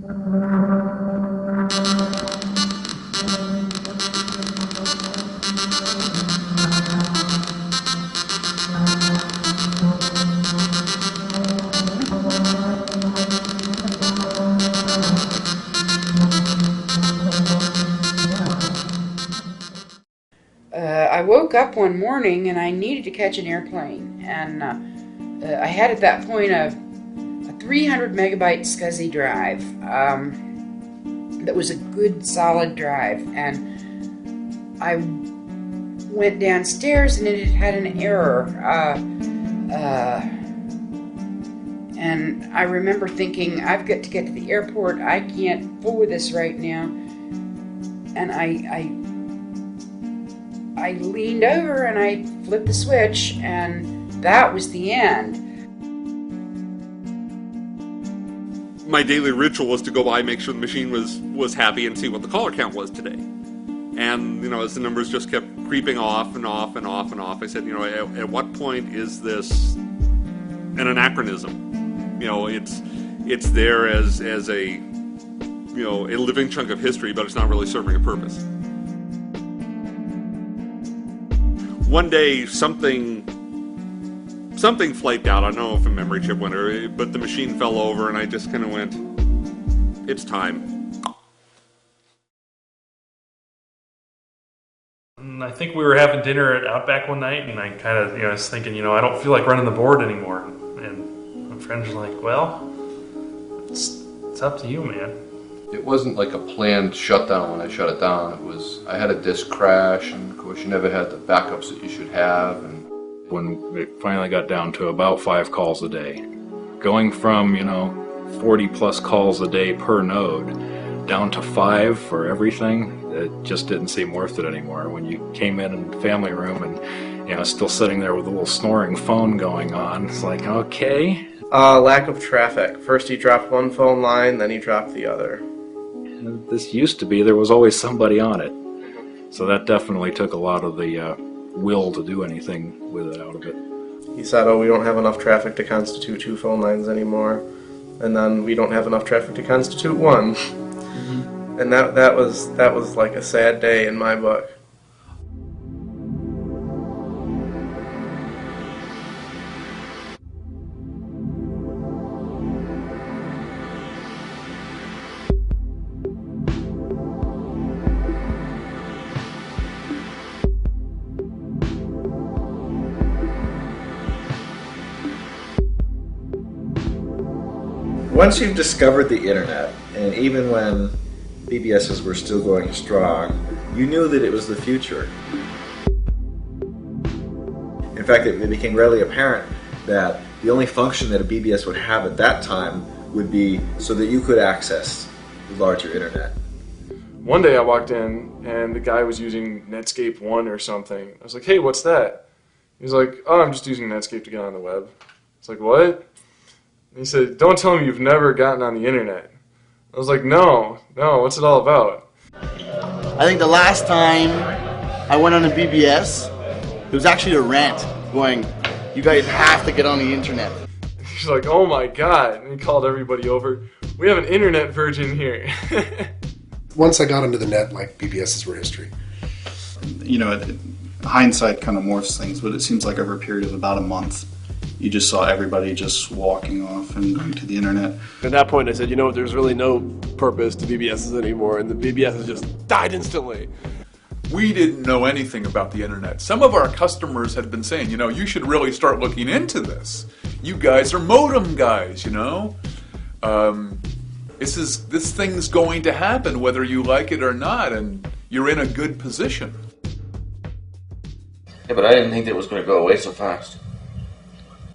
I woke up one morning and I needed to catch an airplane, and I had at that point a 300 megabyte SCSI drive that was a good solid drive, and I went downstairs and it had an error, and I remember thinking, I've got to get to the airport, I can't fool with this right now, and I leaned over and I flipped the switch, and that was the end. My daily ritual was to go by, make sure the machine was happy, and see what the caller count was today. And, as the numbers just kept creeping off and off and off and off, I said, at what point is this an anachronism? It's there as a, a living chunk of history, but it's not really serving a purpose. One day, something flaked out. I don't know if a memory chip went, but the machine fell over, and I just kind of went, it's time. And I think we were having dinner at Outback one night, and I kind of, was thinking, I don't feel like running the board anymore. And my friend was like, well, it's up to you, man. It wasn't like a planned shutdown when I shut it down. It was, I had a disk crash, and of course you never had the backups that you should have. And when it finally got down to about 5 calls a day, going from 40 plus calls a day per node down to 5 for everything, it just didn't seem worth it anymore. When you came in the family room and still sitting there with a little snoring phone going on, it's like, okay. Lack of traffic. First he dropped one phone line, then he dropped the other. This used to be, there was always somebody on it. So that definitely took a lot of the will to do anything with it out of it. He said, we don't have enough traffic to constitute 2 phone lines anymore. And then we don't have enough traffic to constitute 1. Mm-hmm. And that was like a sad day in my book. Once you've discovered the internet, and even when BBSes were still going strong, you knew that it was the future. In fact, it became readily apparent that the only function that a BBS would have at that time would be so that you could access the larger internet. One day I walked in and the guy was using Netscape 1 or something. I was like, hey, what's that? He was like, oh, I'm just using Netscape to get on the web. It's like, what? And he said, don't tell me you've never gotten on the internet. I was like, no, what's it all about? I think the last time I went on a BBS, it was actually a rant going, you guys have to get on the internet. He's like, oh my God, and he called everybody over. We have an internet virgin here. Once I got onto the net, like BBSs were history. Hindsight kind of morphs things, but it seems like over a period of about a month, you just saw everybody just walking off and going to the internet. At that point I said, there's really no purpose to BBSs anymore, and the BBSs just died instantly. We didn't know anything about the internet. Some of our customers had been saying, you should really start looking into this. You guys are modem guys, This thing's going to happen whether you like it or not, and you're in a good position. Yeah, but I didn't think that it was going to go away so fast.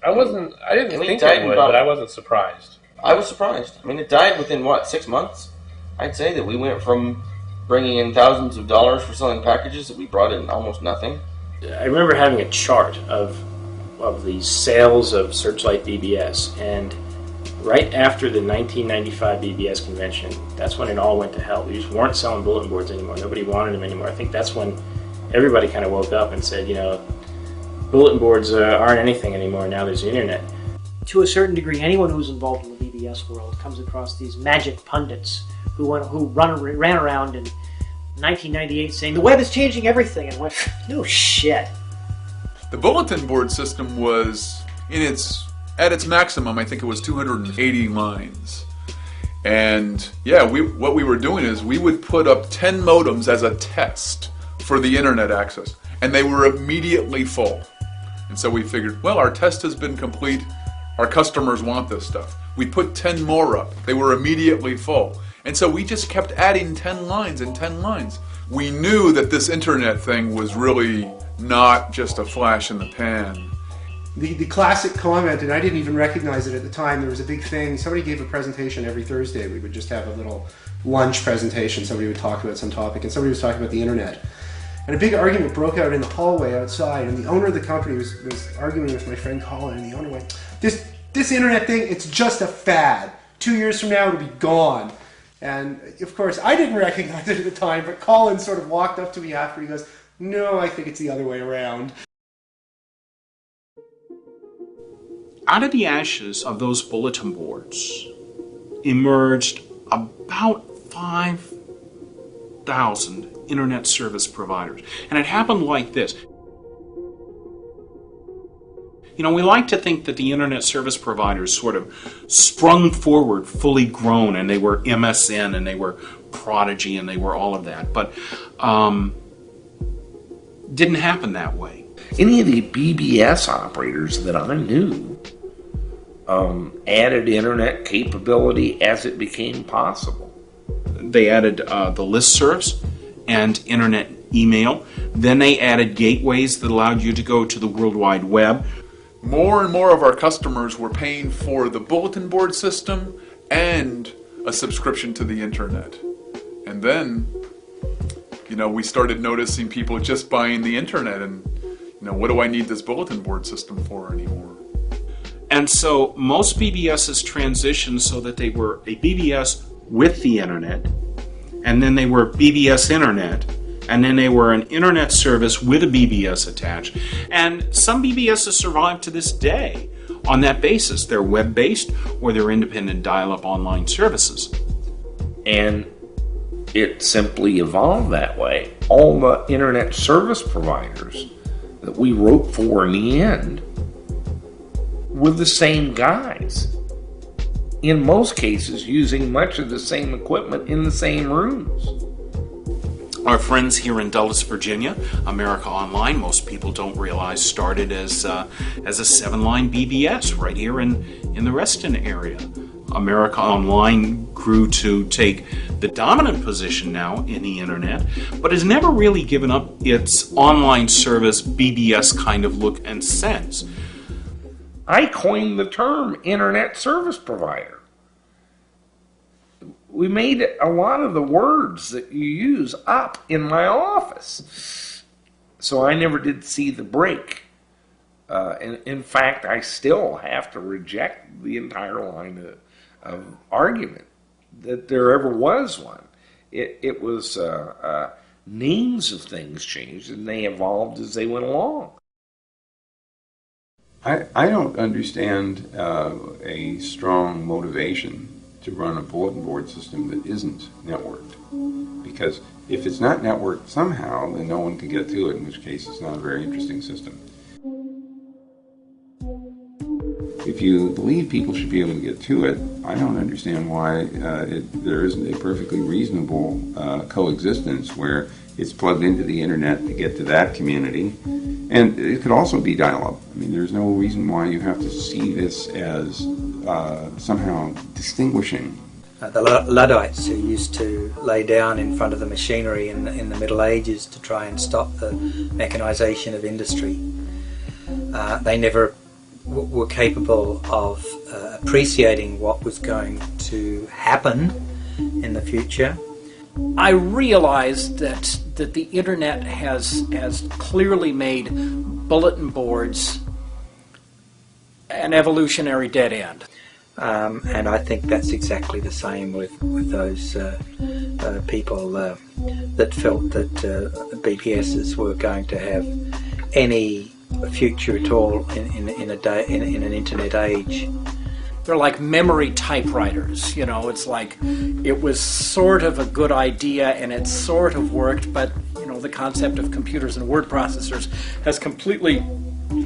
I didn't think it would, but I wasn't surprised. I was surprised. It died within, 6 months? I'd say that we went from bringing in thousands of dollars for selling packages that we brought in almost nothing. I remember having a chart of the sales of Searchlight BBS, and right after the 1995 BBS convention, that's when it all went to hell. We just weren't selling bulletin boards anymore. Nobody wanted them anymore. I think that's when everybody kind of woke up and said, bulletin boards aren't anything anymore. Now there's the internet. to a certain degree, anyone who's involved in the BBS world comes across these magic pundits who ran around in 1998 saying the web is changing everything, and went, no shit. The bulletin board system was at its maximum. I think it was 280 lines. And yeah, what we were doing is we would put up 10 modems as a test for the internet access, and they were immediately full. And so we figured, well, our test has been complete. Our customers want this stuff. We put 10 more up. They were immediately full. And so we just kept adding 10 lines and 10 lines. We knew that this internet thing was really not just a flash in the pan. The classic comment, and I didn't even recognize it at the time, there was a big thing, somebody gave a presentation every Thursday. We would just have a little lunch presentation. Somebody would talk about some topic, and somebody was talking about the internet. And a big argument broke out in the hallway outside, and the owner of the company was arguing with my friend Colin, and the owner went, this internet thing, it's just a fad. 2 years from now, it'll be gone. And of course, I didn't recognize it at the time, but Colin sort of walked up to me after, he goes, no, I think it's the other way around. Out of the ashes of those bulletin boards emerged about 5,000 internet service providers. And it happened like this. You know, we like to think that the internet service providers sort of sprung forward fully grown, and they were MSN and they were Prodigy and they were all of that. But didn't happen that way. Any of the BBS operators that I knew added internet capability as it became possible. They added the listservs and internet email. Then they added gateways that allowed you to go to the World Wide Web. More and more of our customers were paying for the bulletin board system and a subscription to the internet. And then, you know, we started noticing people just buying the internet, and, you know, what do I need this bulletin board system for anymore? And so most BBSes transitioned so that they were a BBS with the internet, and then they were BBS Internet, and then they were an internet service with a BBS attached. And some BBSes survive to this day on that basis. They're web-based or they're independent dial-up online services. And it simply evolved that way. All the internet service providers that we wrote for in the end were the same guys. In most cases, using much of the same equipment in the same rooms. Our friends here in Dulles, Virginia, America Online, most people don't realize, started as a 7-line BBS right here in the Reston area. America Online grew to take the dominant position now in the internet, but has never really given up its online service BBS kind of look and sense. I coined the term internet service provider. We made a lot of the words that you use up in my office. So I never did see the break. And in fact, I still have to reject the entire line of argument that there ever was one. It was names of things changed, and they evolved as they went along. I don't understand a strong motivation to run a bulletin board system that isn't networked. Because if it's not networked somehow, then no one can get to it, in which case it's not a very interesting system. If you believe people should be able to get to it, I don't understand why there isn't a perfectly reasonable coexistence where it's plugged into the internet to get to that community. And it could also be dial-up. I mean, there's no reason why you have to see this as somehow distinguishing. The Luddites who used to lay down in front of the machinery in the Middle Ages to try and stop the mechanisation of industry, they never were capable of appreciating what was going to happen in the future. I realized that the internet has clearly made bulletin boards an evolutionary dead end. And I think that's exactly the same with those people that felt that BBSs were going to have any a future at all in an internet age. They're like memory typewriters, you know, it's like it was sort of a good idea and it sort of worked, but you know, the concept of computers and word processors has completely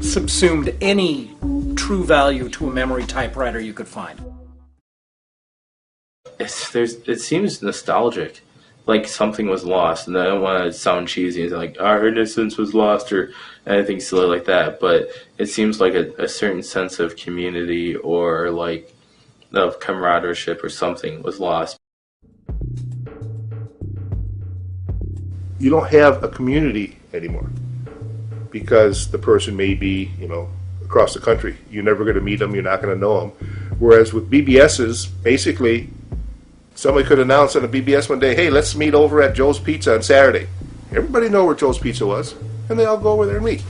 subsumed any true value to a memory typewriter you could find. It seems nostalgic, like something was lost, and I don't want to sound cheesy and like our innocence was lost or anything silly like that, but it seems like a certain sense of community or like of camaraderie or something was lost. You don't have a community anymore because the person may be, you know, across the country. You're never going to meet them. You're not going to know them. Whereas with BBSs, basically, somebody could announce on a BBS one day, hey, let's meet over at Joe's Pizza on Saturday. Everybody know where Joe's Pizza was, and they all go over there and meet.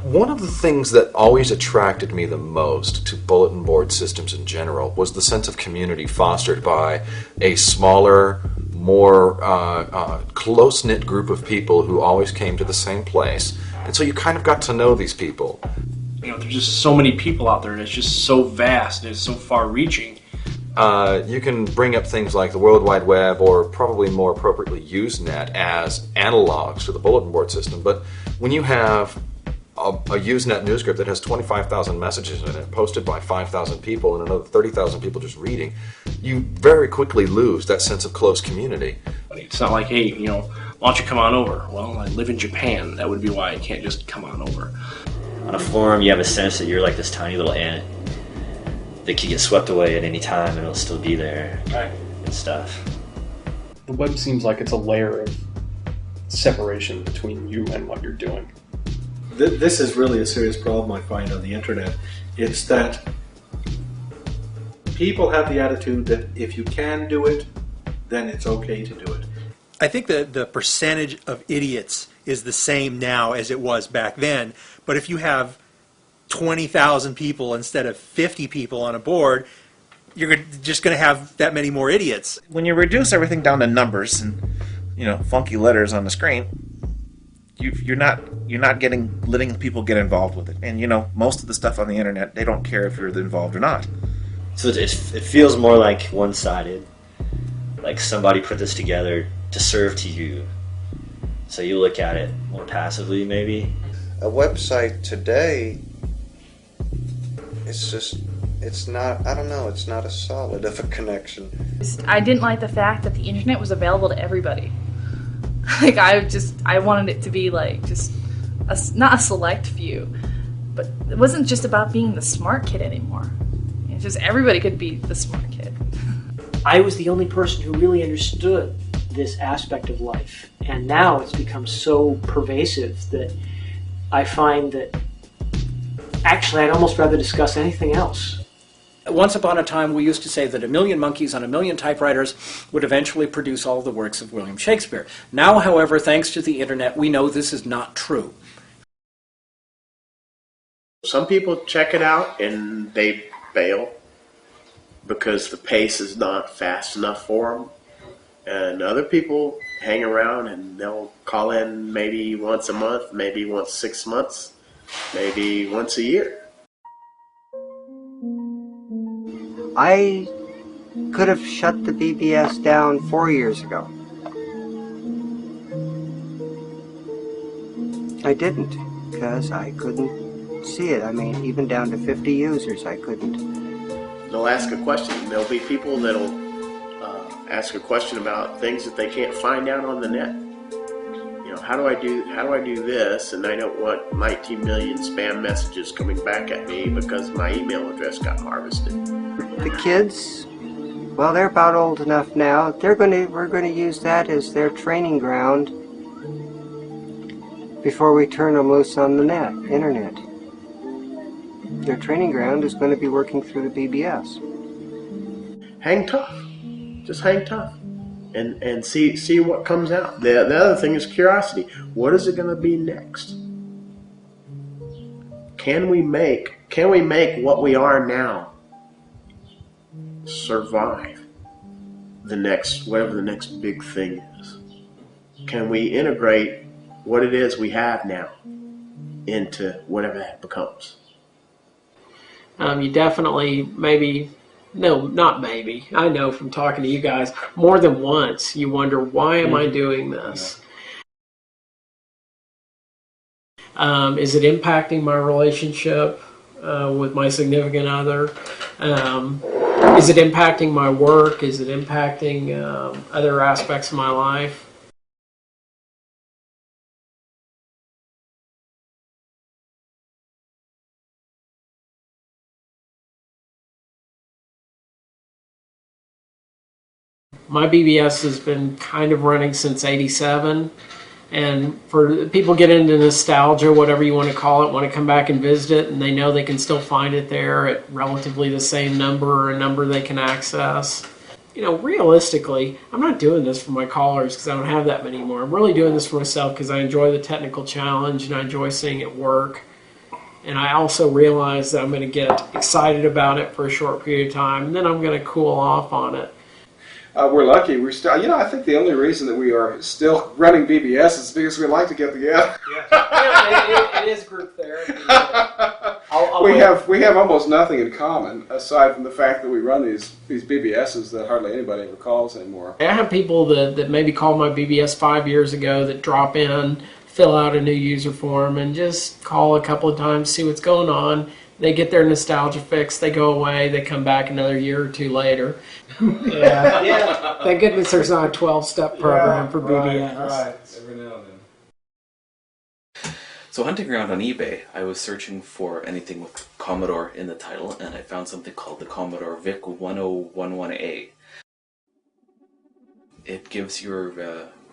One of the things that always attracted me the most to bulletin board systems in general was the sense of community fostered by a smaller, more close-knit group of people who always came to the same place. And so you kind of got to know these people. You know, there's just so many people out there, and it's just so vast, and it's so far-reaching. You can bring up things like the World Wide Web, or probably more appropriately Usenet, as analogs to the bulletin board system. But when you have a Usenet news group that has 25,000 messages in it, posted by 5,000 people and another 30,000 people just reading, you very quickly lose that sense of close community. It's not like, hey, you know, why don't you come on over? Well, I live in Japan. That would be why I can't just come on over. On a forum, you have a sense that you're like this tiny little ant that could get swept away at any time and it'll still be there, right, and stuff. The web seems like it's a layer of separation between you and what you're doing. This is really a serious problem I find on the internet. It's that people have the attitude that if you can do it, then it's okay to do it. I think that the percentage of idiots is the same now as it was back then, but if you have 20,000 people instead of 50 people on a board, you're just going to have that many more idiots. When you reduce everything down to numbers and, you know, funky letters on the screen, you're not letting people get involved with it. And you know, most of the stuff on the internet, they don't care if you're involved or not. So it feels more like one-sided, like somebody put this together to serve to you. So you look at it more passively, maybe. A website today, it's not, I don't know, it's not as solid of a connection. I didn't like the fact that the internet was available to everybody. Like, I wanted it to be like just not a select few, but it wasn't just about being the smart kid anymore. It's just everybody could be the smart kid. I was the only person who really understood this aspect of life, and now it's become so pervasive that I find that actually I'd almost rather discuss anything else. Once upon a time, we used to say that 1,000,000 monkeys on 1,000,000 typewriters would eventually produce all the works of William Shakespeare. Now, however, thanks to the internet, we know this is not true. Some people check it out and they fail because the pace is not fast enough for them. And other people hang around and they'll call in maybe once a month, maybe once 6 months, maybe once a year. I could have shut the BBS down 4 years ago. I didn't, because I couldn't see it. I mean, even down to 50 users, I couldn't. They'll ask a question. There'll be people that'll ask a question about things that they can't find out on the net. You know, how do I do this, and I don't want 19 million spam messages coming back at me because my email address got harvested. The kids, well, they're about old enough now. We're going to use that as their training ground before we turn them loose on the internet. Their training ground is going to be working through the BBS. Hang tough. Just hang tough. And see what comes out. The other thing is curiosity. What is it going to be next? Can we make what we are now survive the next, whatever the next big thing is? Can we integrate what it is we have now into whatever that becomes. You definitely, maybe, no, not maybe, I know from talking to you guys, more than once, you wonder, why am I doing this? Is it impacting my relationship with my significant other? Is it impacting my work? Is it impacting other aspects of my life? My BBS has been kind of running since '87, and for people get into nostalgia, whatever you want to call it, want to come back and visit it, and they know they can still find it there at relatively the same number or a number they can access. You know, realistically, I'm not doing this for my callers because I don't have that many more. I'm really doing this for myself because I enjoy the technical challenge and I enjoy seeing it work. And I also realize that I'm going to get excited about it for a short period of time, and then I'm going to cool off on it. We're lucky. We're still, you know, I think the only reason that we are still running BBS is because we like to get together. Yeah, it is group therapy. We have almost nothing in common aside from the fact that we run these BBSes that hardly anybody ever calls anymore. I have people that maybe called my BBS 5 years ago that drop in, fill out a new user form, and just call a couple of times, see what's going on. They get their nostalgia fix, they go away, they come back another year or two later. Yeah. Thank goodness there's not a 12-step program for BBS. Right. Every now and then. So hunting around on eBay, I was searching for anything with Commodore in the title, and I found something called the Commodore VIC 1011A. It gives your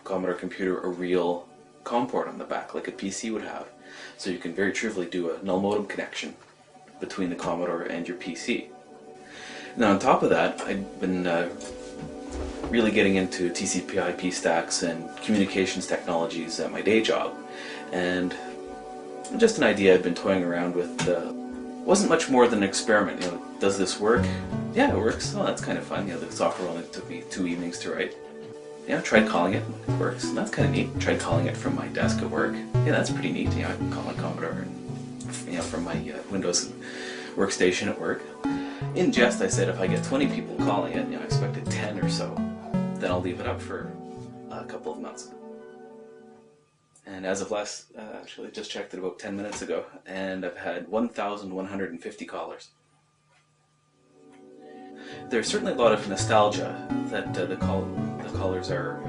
Commodore computer a real COM port on the back, like a PC would have. So you can very trivially do a null modem connection between the Commodore and your PC. Now on top of that, I've been really getting into TCP/IP stacks and communications technologies at my day job, and just an idea I'd been toying around with. Wasn't much more than an experiment. You know, does this work? Yeah, it works. Oh, that's kind of fun. You know, the software only took me 2 evenings to write. Yeah, tried calling it. It works. And that's kind of neat. Tried calling it from my desk at work. Yeah, that's pretty neat. You know, I can call on Commodore and, you know, from my Windows workstation at work. In jest, I said if I get 20 people calling it, you know, I expected 10 or so, then I'll leave it up for a couple of months. And as of last, actually just checked it about 10 minutes ago, and I've had 1,150 callers. There's certainly a lot of nostalgia that the callers are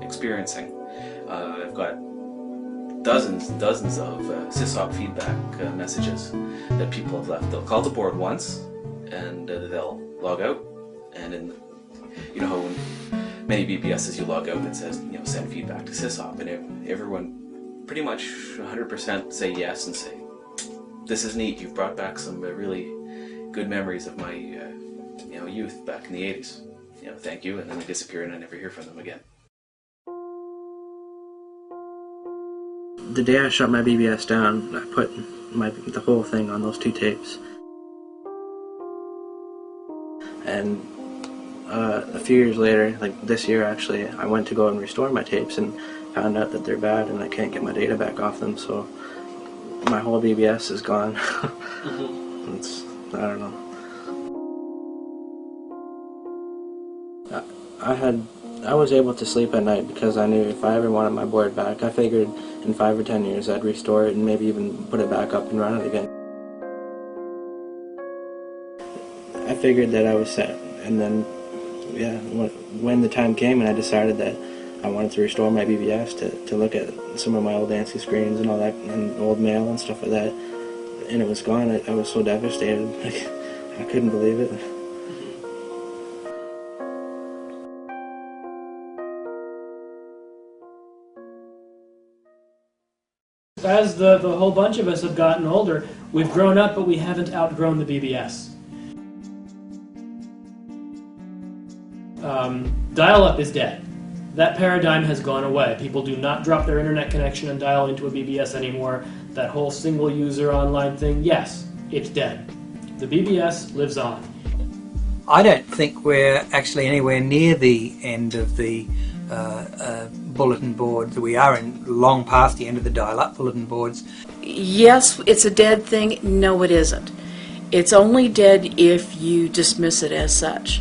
experiencing. I've got dozens of sysop feedback messages that people have left. They'll call the board once, and they'll log out, and in, you know how when many BBSes you log out, it says, you know, send feedback to sysop, and everyone pretty much 100% say yes and say, this is neat, you've brought back some really good memories of my you know, youth back in the 80s. You know, thank you, and then they disappear and I never hear from them again. The day I shut my BBS down, I put the whole thing on those 2 tapes. And a few years later, like this year actually, I went to go and restore my tapes and found out that they're bad and I can't get my data back off them, so my whole BBS is gone. It's, I don't know. I was able to sleep at night because I knew if I ever wanted my board back, I figured in 5 or 10 years I'd restore it and maybe even put it back up and run it again. I figured that I was set, and then, yeah, when the time came and I decided that I wanted to restore my BBS to look at some of my old ANSI screens and all that, and old mail and stuff like that, and it was gone, I was so devastated. Like, I couldn't believe it. As the whole bunch of us have gotten older, we've grown up, but we haven't outgrown the BBS. Dial-up is dead. That paradigm has gone away. People do not drop their internet connection and dial into a BBS anymore. That whole single-user online thing, yes, it's dead. The BBS lives on. I don't think we're actually anywhere near the end of the bulletin board. We are long past the end of the dial-up bulletin boards. yes, it's a dead thing. No, it isn't. It's only dead if you dismiss it as such.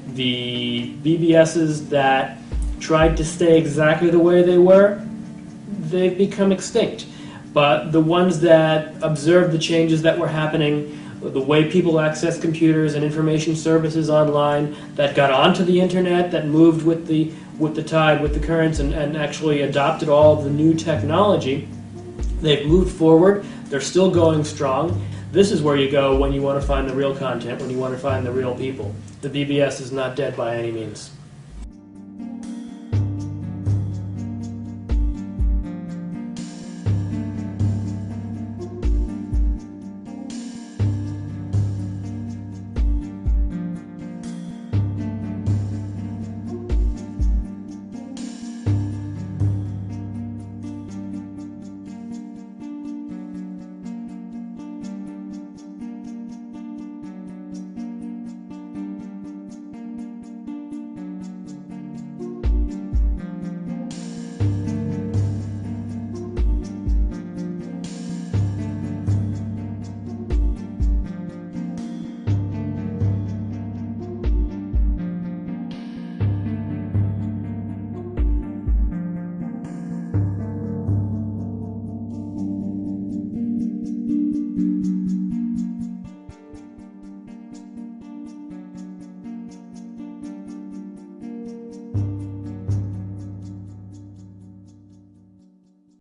The BBSes that tried to stay exactly the way they were, they've become extinct. But the ones that observed the changes that were happening, the way people access computers and information services online, that got onto the internet, that moved with the tide, with the currents, and actually adopted all of the new technology, they've moved forward. They're still going strong. This is where you go when you want to find the real content, when you want to find the real people. The BBS is not dead by any means.